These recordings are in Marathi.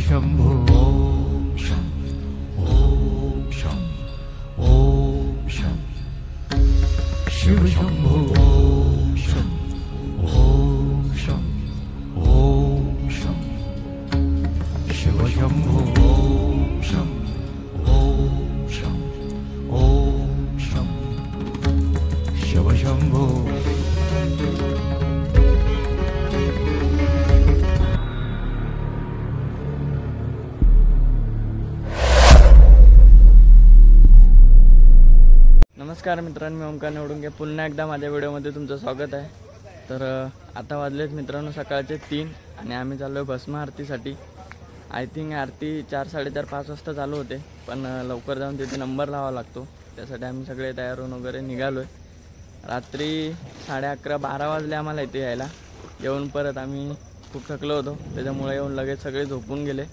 शंभो ओम शं ओम शं ओम शं शिव शंभो ओम शं ओम शं ओम शं शिव शंभो ओम शं ओम शं ओम शं शिव शंभो। नमस्कार मित्रांनो, मी ओमकार निवडून घ्या पुन्हा एकदा माझ्या व्हिडिओमध्ये तुमचं स्वागत आहे। तर आता वाजलेत मित्रांनो सकाळचे 3 आणि आम्ही चाललो आहे भस्म आरतीसाठी। आय थिंक आरती 4, 4:30, 5 वाजता चालू होते, पण लवकर जाऊन तिथे नंबर लावावा लागतो, त्यासाठी आम्ही सगळे तयार होऊन वगैरे निघालो आहे। रात्री 11:30, 12 वाजले आम्हाला इथे यायला। येऊन परत आम्ही खूप थकलो होतो, त्याच्यामुळे येऊन लगेच सगळे झोपून गेले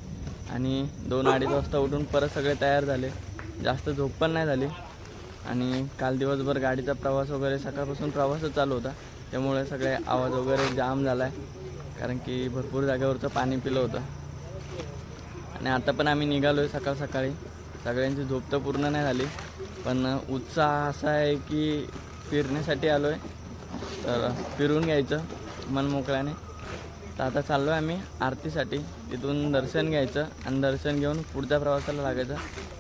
आणि 2-2:30 वाजता उठून परत सगळे तयार झाले। जास्त झोप पण नाही झाली आणि काल दिवसभर गाडीचा प्रवास वगैरे सकाळपासून प्रवासच चालू होता, त्यामुळे सगळे आवाज वगैरे जाम झाला आहे, कारण की भरपूर जागेवरचं पाणी पिलं होतं। आणि आता पण आम्ही निघालो आहे सकाळ सकाळी। सगळ्यांची झोप तर पूर्ण नाही झाली, पण उत्साह असा आहे की फिरण्यासाठी आलो आहे, तर फिरून घ्यायचं मन मोकळ्याने। तर आता चाललो आहे आम्ही आरतीसाठी, तिथून दर्शन घ्यायचं आणि दर्शन घेऊन पुढच्या प्रवासाला लागायचं।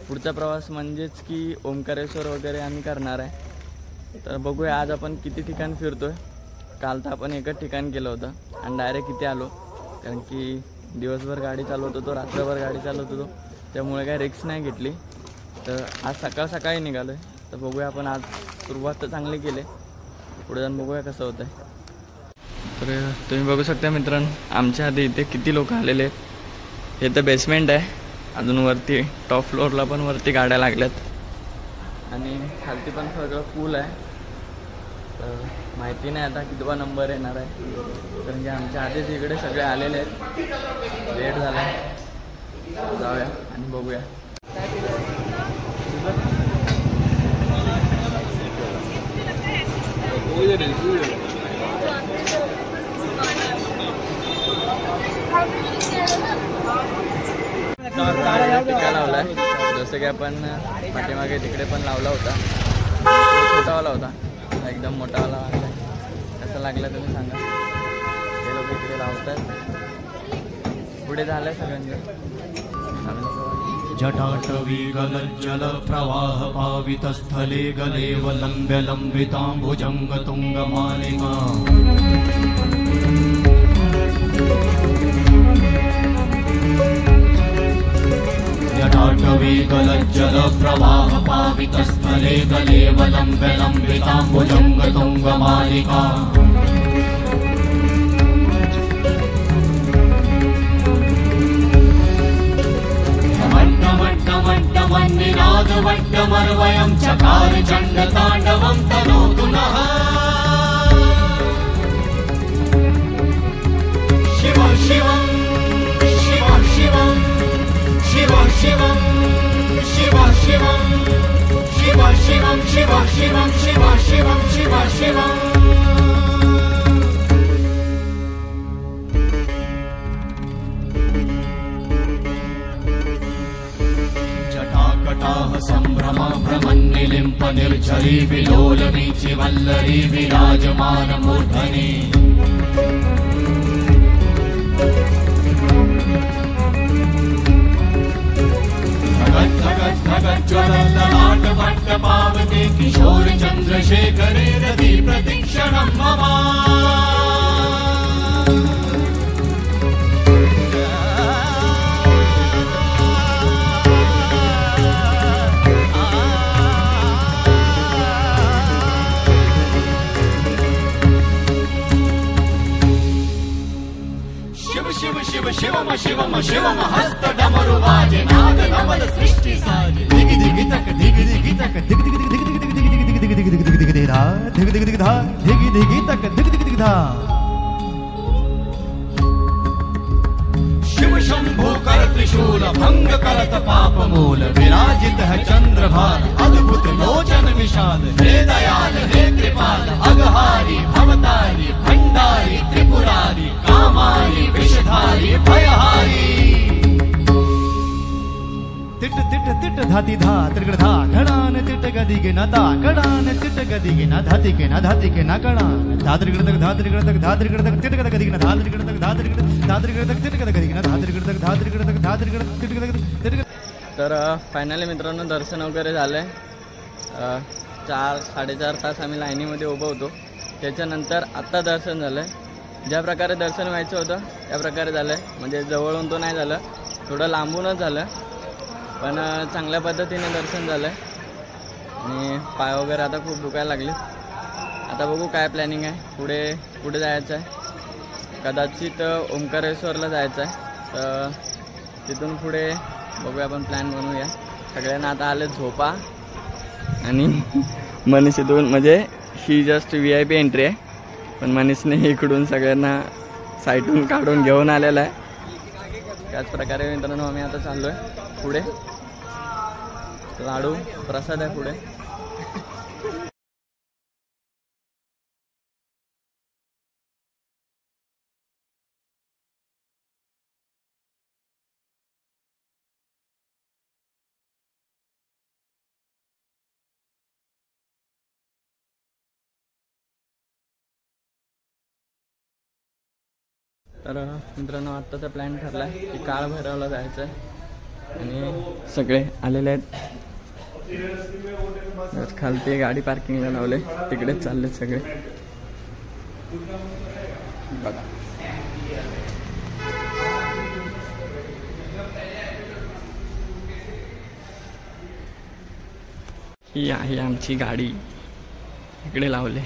पुढचा प्रवास म्हणजेच की ओंकारेश्वर वगैरे आम्ही करणार आहे। तर बघूया आज आपण किती ठिकाण फिरतोय। काल तर आपण एकच ठिकाण केलं होतं आणि डायरेक्ट इथे आलो, कारण की दिवसभर गाडी चालवत होतो, रात्रभर गाडी चालवत होतो, त्यामुळे काही रिस्क नाही घेतली। तर आज सकाळ सकाळी निघालो आहे, तर बघूया आपण आज सुरुवात तर चांगली केली, पुढे जाऊन बघूया कसं होतं आहे। तर तुम्ही बघू शकता मित्रांनो, आमच्या आधी इथे किती लोक आलेले आहेत। हे तर बेसमेंट आहे, अजून वरती टॉप फ्लोअरला पण वरती गाड्या लागल्यात आणि खालती पण सगळं फुल आहे। तर माहिती नाही आता कितवा नंबर येणार आहे, कारण की आमच्या आधीच इकडे सगळे आलेले आहेत, लेट झाला आहे। जाऊया आणि बघूया। टिका लावला आहे, जसं की आपण पाठीमागे तिकडे पण लावला होता, छोटावाला होता, एकदम मोठावाला लागला। कसं लागलं तुम्ही सांगा। हे लोक इकडे लावतात, पुढे झालं आहे सगळ्यांचं। जटाटवी गलज्जल प्रवाह पावितस्थले गलेव लंब्य लंबितांबुजंग तुंगमालिका जटाटवी गलज्जल प्रवाह पावितस्थले गलेव लंब्य लंबितांबुजंग तुंगमालिका निनाद वट्टमर्वयं चकार चण्डताण्डवं तनोतु नः शिव शिवं शिव शिवं शिव शिवं शिव शिवं शिव शिवं शिव शिवं शिव शिवं शिव शिवं संभ्रम भ्रमन्निलिम्प निर्झरी विलोलवीचि वल्लरी विराजमान मूर्धनि धगत् धगत् धगत् ज्वलल्ललाट वट्ट पावते किशोर चन्द्रशेखरे रति प्रतीक्षणं मम शिवम शिवम शिवम हस्त डमरु वाजे नाद नवल सृष्टि साजे दिग दिग तक दिग दिग तक दिग दिग दिग दिग दिग दिग दिग दिग दिग दिग दिग धा दिग दिग दिग धा दिग दिग तक दिग दिग दिग धा शिव शंभो कर त्रिशूल भंग करत पाप मूल विराजित है चंद्रभान अद्भुत लोचन विशाल हे दयाल हे कृपाल अगहारी भवतारी भंडारी त्रिपुरारी कामारी विषधारी भयहारी तिट तिट तिट धाती धा त्रिगड धा घडान तिट गदी गे ना ता घडान तिट गदी गे ना धाती के ना कडान धा त्रिगड तक धा त्रिगड तक धा त्रिगड तक तिट गद गदी गे ना धा त्रिगड तक धा त्रिगड तक तिट गद गदी गे ना धा त्रिगड तक धा त्रिगड तक धा त्रिगड तिट गद तिट गद. तर फायनली मित्रांनो दर्शन वगैरे झालं आहे. 4-4.5 तास आम्ही लाईनीमध्ये उभं होतो. त्याच्यानंतर आत्ता दर्शन झालं आहे. ज्या प्रकारे दर्शन व्हायचं होतं त्या प्रकारे झालं आहे. म्हणजे जवळून तो नाही झालं, थोडं लांबूनच झालं, पण चांगल्या पद्धतीने दर्शन झालं आहे. आणि पाय वगैरे आता खूप दुखायला लागले. आता बघू काय प्लॅनिंग आहे, पुढे जायचं आहे. कदाचित ओंकारेश्वरला जायचं आहे. तर तिथून पुढे बघूया, आपण प्लॅन बनवूया. सगळ्यांना आता आले झोपा. आणि मनीष इथून, म्हणजे ही जस्ट VIP एंट्री आहे, पण मनीषने इकडून सगळ्यांना साईटून काढून घेऊन आलेला आहे. त्याच प्रकारे मित्रांनो आम्ही आता चाललो आहे पुढे. लाडू प्रसाद आहे पुढे. तर मित्रांनो आत्ताचा प्लॅन ठरला आहे की काळभैरवला जायचं आहे. आणि सगळे आलेले आहेत. खालती गाडी पार्किंगला लावले, तिकडेच चालले सगळे. बघा ही आहे आमची गाडी, इकडे लावले.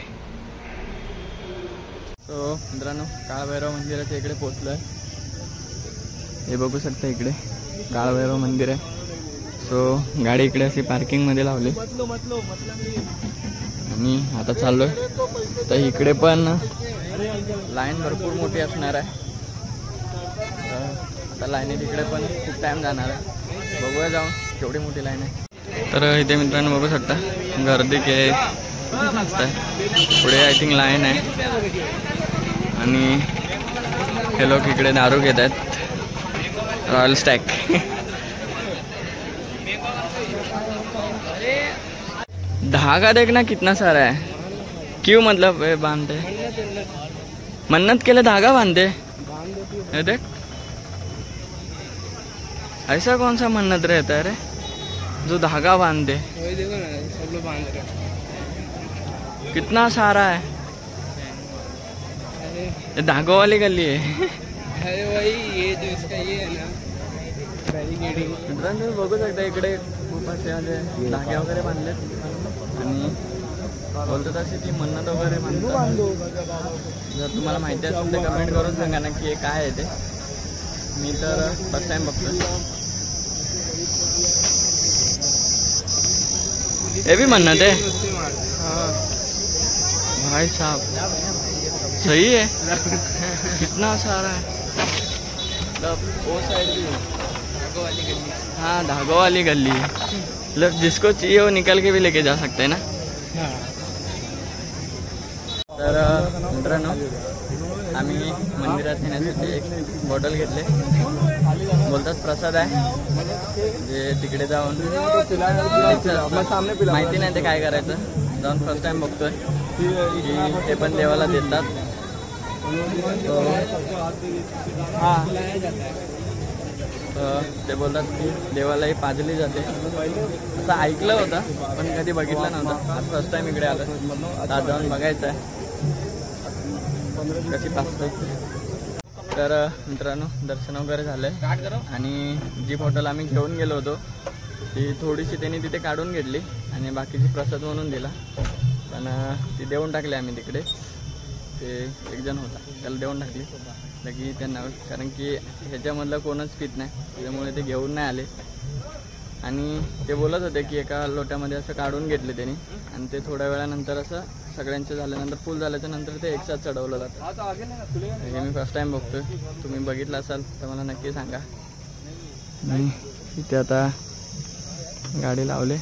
सो मित्रांनो काळभैरव मंदिराच्या इकडे पोचलो आहे. हे बघू शकता इकडे काळभैरव मंदिर आहे. सो गाडी इकडे अशी पार्किंगमध्ये लावली आणि आता चाललो आहे. तर इकडे पण लाईन भरपूर मोठी असणार आहे. आता लाईनीत इकडे पण खूप टाईम जाणार आहे. बघूया जाऊन केवढी मोठी लाईन आहे. तर इथे मित्रांनो बघू शकता गर्दी के जास्त आहे. पुढे आय थिंक लाईन आहे. आणि हे लोक इकडे दारू घेत आहेत, रॉयल स्टॅग. धागा देखना कितना सारा है. क्यों मतलब बांधते, मन्नत के लिए धागा बांधते. ये देख, ऐसा कौन सा मन्नत रहता है रे जो धागा बांधते. देखो ना सब लोग बांध रहे. कितना सारा है. ये धागों वाली गली है. अरे वही ये जो इसका ये है ना बैरिकेडिंग. मित्रांनो बघू शकता इकडे खूप असे धागे वगैरे बांधलेत. आणि बोलतात अशी ती मन्नत वगैरे बांधतात. जर तुम्हाला माहिती असेल तर कमेंट करून सांगा ना की हे काय आहे ते. मी तर फर्स्ट टाइम बघतोय. हे भी मन्नत है. भाई साहब सही है. कितना सारा है. वो साइड भी है. हाँ धागों वाली गली है. मतलब जिसको चाहिए वो निकल के भी लेके जा सकते हैं ना. तर मित्रांनो आम्ही मंदिरात येण्यासाठी एक बॉटल घेतले. बोलतात प्रसाद आहे, जे तिकडे जाऊन माहिती नाही ते काय करायचं. जाऊन फर्स्ट टाइम बघतोय की ते पण देवाला देतात. हां ते बोलतात की देवालाही पाजली जाते असं ऐकलं होतं, पण कधी बघितलं नव्हतं. आज फर्स्ट टाइम इकडे आलं. आज जाऊन बघायचं आहे कशी पाजतो. तर मित्रांनो दर्शन वगैरे झालं आणि जी बॉटल आम्ही घेऊन गेलो होतो ती थोडीशी त्यांनी तिथे काढून घेतली आणि बाकीची प्रसाद म्हणून दिला. पण ती देऊन टाकली आम्ही तिकडे. ते एक जण होता त्याला देऊन टाकली लगी त्यांना, कारण की ह्याच्यामधलं कोणच पित नाही त्याच्यामुळे ते घेऊन नाही आले. आणि ते बोलत होते की एका लोट्यामध्ये असं काढून घेतले त्यांनी आणि ते थोड्या वेळानंतर असं सगळ्यांचं झाल्यानंतर फुल झाल्याच्या नंतर ते एकसाथ चढवलं जातं. हे मी फर्स्ट टाइम बघतोय. तुम्ही बघितलं असाल तर मला नक्की सांगा. इथे आता गाडी लावले.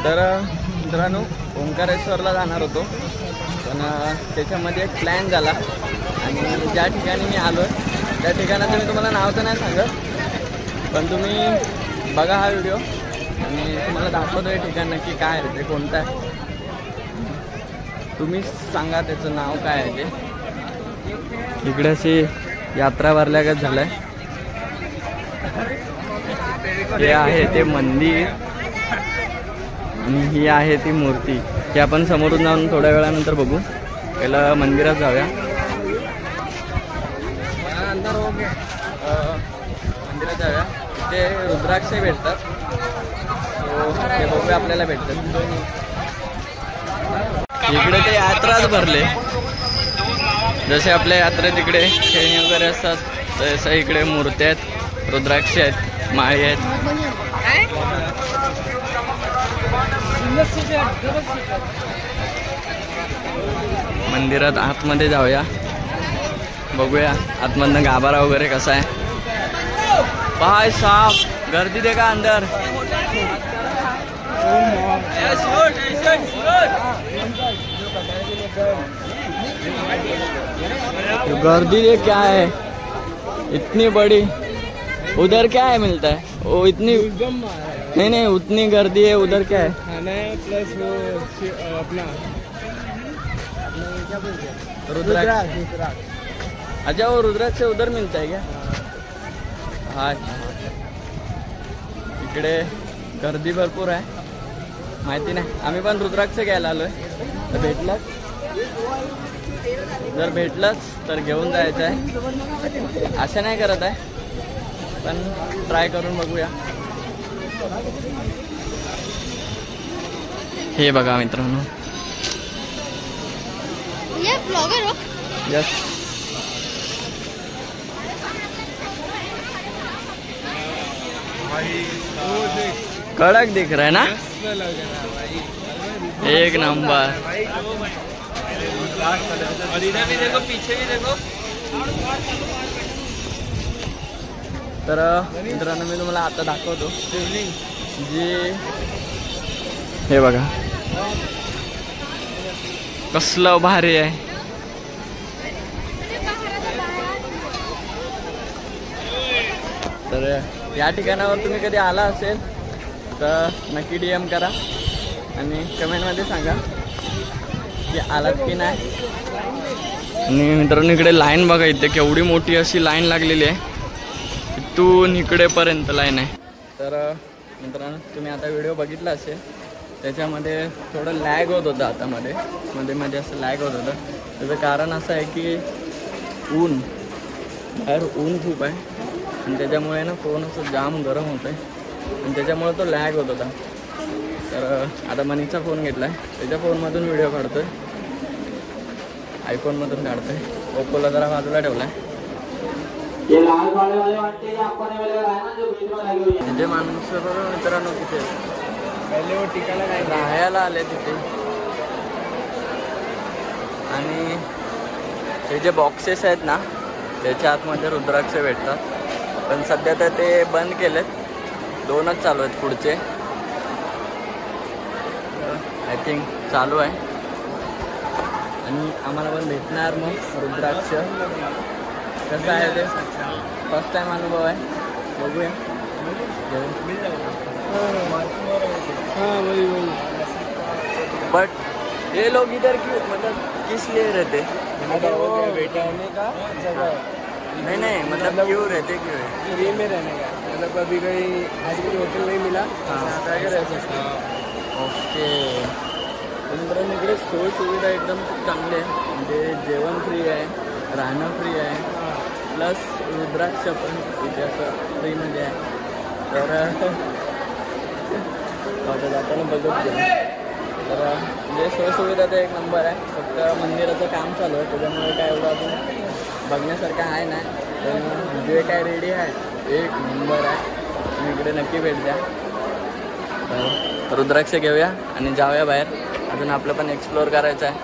तर मित्रांनो ओंकारेश्वरला जाणार होतो, पण त्याच्यामध्ये एक प्लॅन झाला आणि ज्या ठिकाणी मी आलो आहे त्या ठिकाणाचं मी तुम्हाला नाव तर नाही सांगत, पण तुम्ही बघा हा व्हिडिओ आणि तुम्हाला दाखवतो हे ठिकाण नक्की काय आहे, ते कोणतं आहे तुम्ही सांगा, त्याचं नाव काय आहे ते. इकडे अशी यात्रा भरल्यागत झालं आहे. हे आहे ते मंदिर आणि ही आहे ती मूर्ती. हे आपण समोरून जाऊन थोड्या वेळानंतर बघू. पहिलं मंदिरात जाऊया. मंदिरात जाऊया. इथे रुद्राक्ष भेटतात, ते बघूया आपल्याला भेटतात. इकडे ते यात्राच भरले, जसे आपल्या यात्रेत इकडे खेळणी वगैरे असतात तसं इकडे मूर्त्या आहेत, रुद्राक्ष आहेत, माळी आहेत. मंदिरात आतमध्ये जाऊया, बघूया आतमधनं गाभारा वगैरे कसा आहे. भाई साहब गर्दी देखा अंदर. गर्दी देख क्या है इतनी बड़ी. उधर क्या है मिलता है वो इतनी नहीं उतनी गर्दी है. उधर क्या है खाना है प्लस वो अपना रुद्राक्ष. अच्छा वो रुद्राक्ष उधर मिलता है क्या? हाँ इकडे गर्दी भरपूर आहे, माहिती नाही. आम्ही पण रुद्राक्ष घ्यायला आलोय, तर भेटलाच जर भेटलंच तर घेऊन जायचं आहे. असं नाही करत आहे, पण ट्राय करून बघूया. हे बघा मित्रांनो, यस कड़क दिख रहा है ना, एक नंबर. और इधर भी देखो, पीछे भी देखो. तर मित्रांनो मी तुम्हाला आता दाखवतो जी. हे बघा कसलं भारी आहे. तर या ठिकाणावर तुम्ही कधी आला असेल तर नक्की DM करा आणि कमेंटमध्ये सांगा की आलात की नाही. आणि मित्रांनो इकडे लाईन बघा, इथे केवढी मोठी अशी लाईन लागलेली आहे, इथून इकडेपर्यंत लाईन आहे. तर मित्रांनो तुम्ही आता व्हिडिओ बघितला असेल, त्याच्यामध्ये थोडं लॅग होत होतं. आता मध्ये असं लॅग होत होतं. त्याचं कारण असं आहे की बाहेर ऊन खूप आहे आणि त्याच्यामुळे ना फोन असं जाम गरम होतं आहे आणि त्याच्यामुळे तो लॅग होत होता. तर आता मनीचा फोन घेतला आहे, त्याच्या फोनमधून व्हिडिओ काढतो आहे, आयफोनमधून काढतो आहे. ओप्पोला जरा बाजूला ठेवला आहे. म्हणजे माणसं बघा मित्रांनो तिथे पहिले वो ठिकाणा राहायला आले तिथे. आणि हे जे बॉक्सेस आहेत ना त्याच्या आतमध्ये रुद्राक्ष भेटतात, पण सध्या तर ते बंद केलेत, 2च चालू आहेत. पुढचे आय थिंक चालू आहे. आणि आम्हाला पण भेटणार मग रुद्राक्ष. कसं आहे ते फर्स्ट टाइम अनुभव आहे, बघूया. हाँ वही बट ये लोग इधर क्यों, मतलब किस लिए रहते? बैठने का जगह नहीं मतलब क्यों रहते, क्यों है फ्री में रहने का, मतलब अभी कहीं आज कोई होटल नहीं मिला, रह सकते. ओके. मित्रांनो इकडे सोय सुविधा एकदम खूप चांगली आहे. म्हणजे जेवण फ्री आहे, राहणं फ्री आहे, प्लस रुद्राक्ष पण इथे असं फ्रीमध्ये आहे. तर आता जाताना बघत गेलो तर म्हणजे सोयसुविधा तर एक नंबर आहे. फक्त मंदिराचं काम चालू आहे, त्याच्यामुळे काय एवढं अजून बघण्यासारखं आहे नाही, पण जे काय रेडी आहे एक नंबर आहे. तुम्ही इकडे नक्की भेट द्या. तर रुद्राक्ष घेऊया आणि जाऊया बाहेर. अजून आपलं पण एक्सप्लोअर करायचं आहे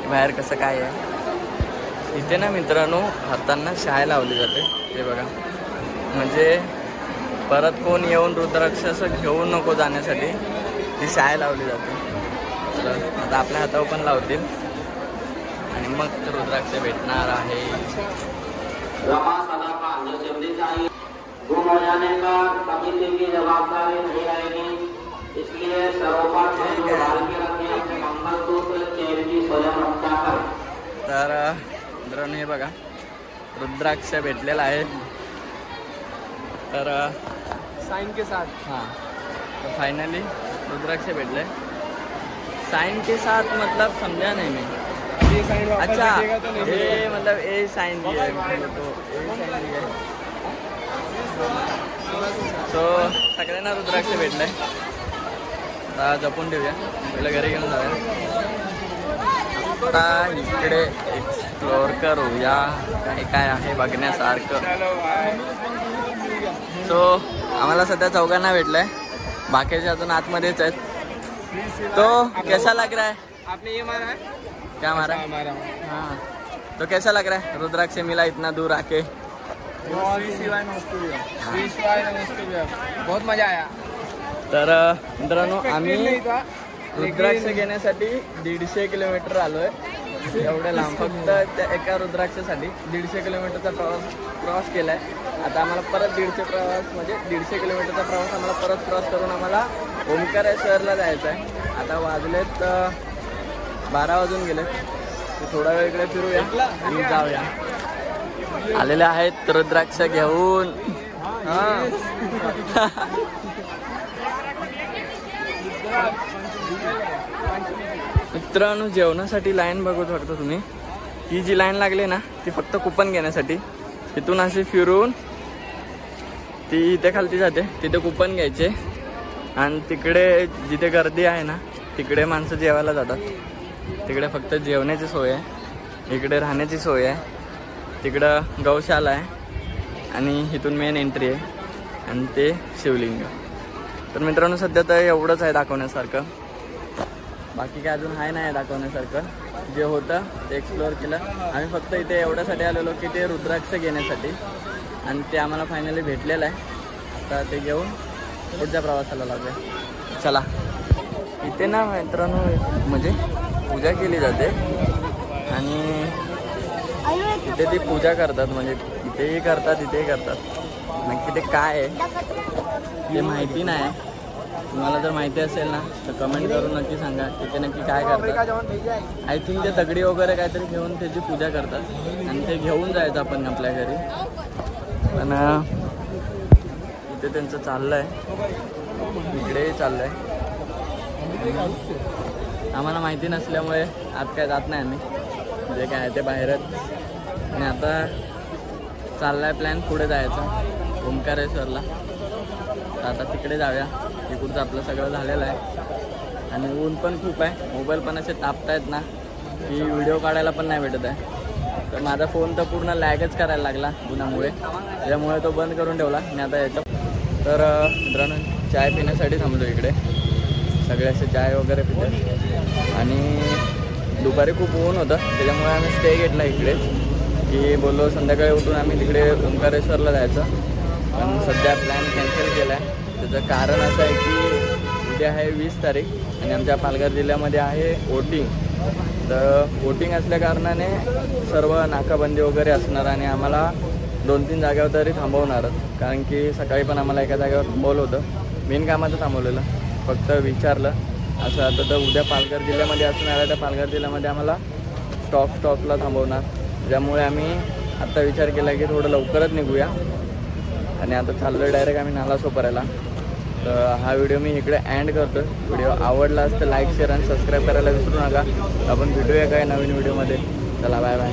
बाहेर कसं काय आहे. इथे ना मित्रांनो हातांना शाय लावली जाते, ते बघा. म्हणजे परत कोण येऊन रुद्राक्ष असं घेऊ नको जाण्यासाठी ती शाय लावली जाते. तर आता आपल्या हातावर पण लावतील आणि मग रुद्राक्ष भेटणार आहे. गुम हो जाने पर समिति की जवाबदारी नहीं रहेगी, इसलिए सर्वोपरि संभाल के रखें अपने मंगलसूत्र चेन की स्वयं रक्षा करें. तर मित्रांनो हे बघा रुद्राक्ष भेटलेला आहे. तर साइन के साथ. हां तो फाइनली रुद्राक्ष भेटले. साइन के साथ मतलब समझा नहीं मैं. ये साइन वापस अच्छा भेजेगा तो नहीं ये मतलब ए साइन दिया है तो ए साइन दिया है. सो सगळ्यांना रुद्राक्ष भेटलंय. आता जपून ठेवूया, पहिलं घरी घेऊन जाऊया. आता इकडे एक्सप्लोअर करूया काय काय आहे बघण्यासारखं. चलो भाई. सो आम्हाला सध्या चौघांना भेटलंय, बाकीचे अजून आतमध्येच आहेत. तो कैसा लग रहा है? आपने ये मारा है? क्या मारा? मारा. हाँ तो कैसा लग रहा है रुद्राक्ष मिला इतना दूर आके? बहुत मजा आया. तर मित्रांनो आम्ही रुद्राक्ष घेण्यासाठी 150 किलोमीटर आलोय. एवढ्या लांब फक्त त्या एका रुद्राक्षासाठी 150 किलोमीटरचा प्रवास केलाय. आता आम्हाला परत 150 किलोमीटरचा प्रवास आम्हाला परत क्रॉस करून आम्हाला ओंकारेश्वरला जायचं आहे. आता वाजलेत 12 वाजून गेले. थोडा वेळ इकडे फिरूया आणि जाऊया. आलेले आहेत रुद्राक्ष घेऊन. मित्रांनो जेवणासाठी लाईन बघू शकता तुम्ही. ही जी लाईन लागली ना ती फक्त कुपन घेण्यासाठी. तिथून अशी फिरून ती इथे खालती जाते, तिथे कुपन घ्यायचे आणि तिकडे जिथे गर्दी आहे ना तिकडे माणसं जेवायला जातात. तिकडे फक्त जेवण्याची सोय आहे, इकडे राहण्याची सोय आहे, तिकडं गौशाला आहे आणि इथून मेन एंट्री आहे आणि ते शिवलिंग. तर मित्रांनो सध्या तर एवढंच आहे दाखवण्यासारखं. बाकी काय अजून आहे नाही दाखवण्यासारखं. जे होतं ते एक्सप्लोअर केलं. आम्ही फक्त इथे एवढ्यासाठी आलेलो की ते रुद्राक्ष घेण्यासाठी आणि ते आम्हाला फायनली भेटलेलं आहे. आता ते घेऊन पुढच्या प्रवासाला लागूया. चला. इथे ना मित्रांनो म्हणजे पूजा केली जाते आणि इथे ती पूजा करतात, म्हणजे इथेही करतात इथेही करतात. नक्की ते काय आहे ते माहिती नाही. तुम्हाला जर माहिती असेल ना तर कमेंट करून नक्की सांगा तिथे नक्की काय करतात. आय थिंक ते दगडी वगैरे काहीतरी घेऊन त्याची पूजा करतात आणि ते घेऊन जायचं आपण आपल्या घरी. पण इथे त्यांचं चाललं आहे, इकडेही चाललं आहे. आम्हाला माहिती नसल्यामुळे आत काय जात नाही आम्ही, जे काय आहे ते बाहेरच. आणि आता चालला आहे प्लॅन पुढे जायचा ओंकारेश्वरला. आता तिकडे जाऊया. इकडचं आपलं सगळं झालेलं आहे आणि ऊन पण खूप आहे. मोबाईल पण असे तापतायत ना की व्हिडिओ काढायला पण नाही भेटत आहे. तर माझा फोन तर पूर्ण लॅगच करायला लागला उन्हामुळे, त्यामुळे तो बंद करून ठेवला मी आता याचं. तर मित्रांनो चाय पिण्यासाठी थांबलो इकडे. सगळे असे चाय वगैरे पितात आणि दुपारी खूप ऊन होतं त्याच्यामुळे आम्ही स्टे घेतला इकडे की बोललो संध्याकाळी उठून आम्ही तिकडे ओंकारेश्वरला जायचं. पण सध्या प्लॅन कॅन्सल केला आहे. त्याचं कारण असं आहे की उद्या आहे 20 तारीख आणि आमच्या पालघर जिल्ह्यामध्ये आहे वोटिंग. तर वोटिंग असल्याकारणाने सर्व नाकाबंदी वगैरे असणार आणि आम्हाला 2-3 जागेवर तरी थांबवणारच. कारण की सकाळी पण आम्हाला एका जागेवर थांबवलं होतं, मेन कामाचं थांबवलेलं, फक्त विचारलं असं. आता तर उद्या पालघर जिल्ह्यामध्ये असणार आहे, तर पालघर जिल्ह्यामध्ये आम्हाला स्टॉपला थांबवणार. त्यामुळे आम्ही आत्ता विचार केला की थोडं लवकरच निघूया आणि आता चाललो डायरेक्ट आम्ही नालासोपाऱ्याला. तर हा व्हिडिओ मी इकडे एंड करतो. व्हिडिओ आवडला असतं लाईक शेअर आणि सबस्क्राईब करायला विसरू नका. आपण भेटूया काय नवीन व्हिडिओमध्ये. चला बाय बाय.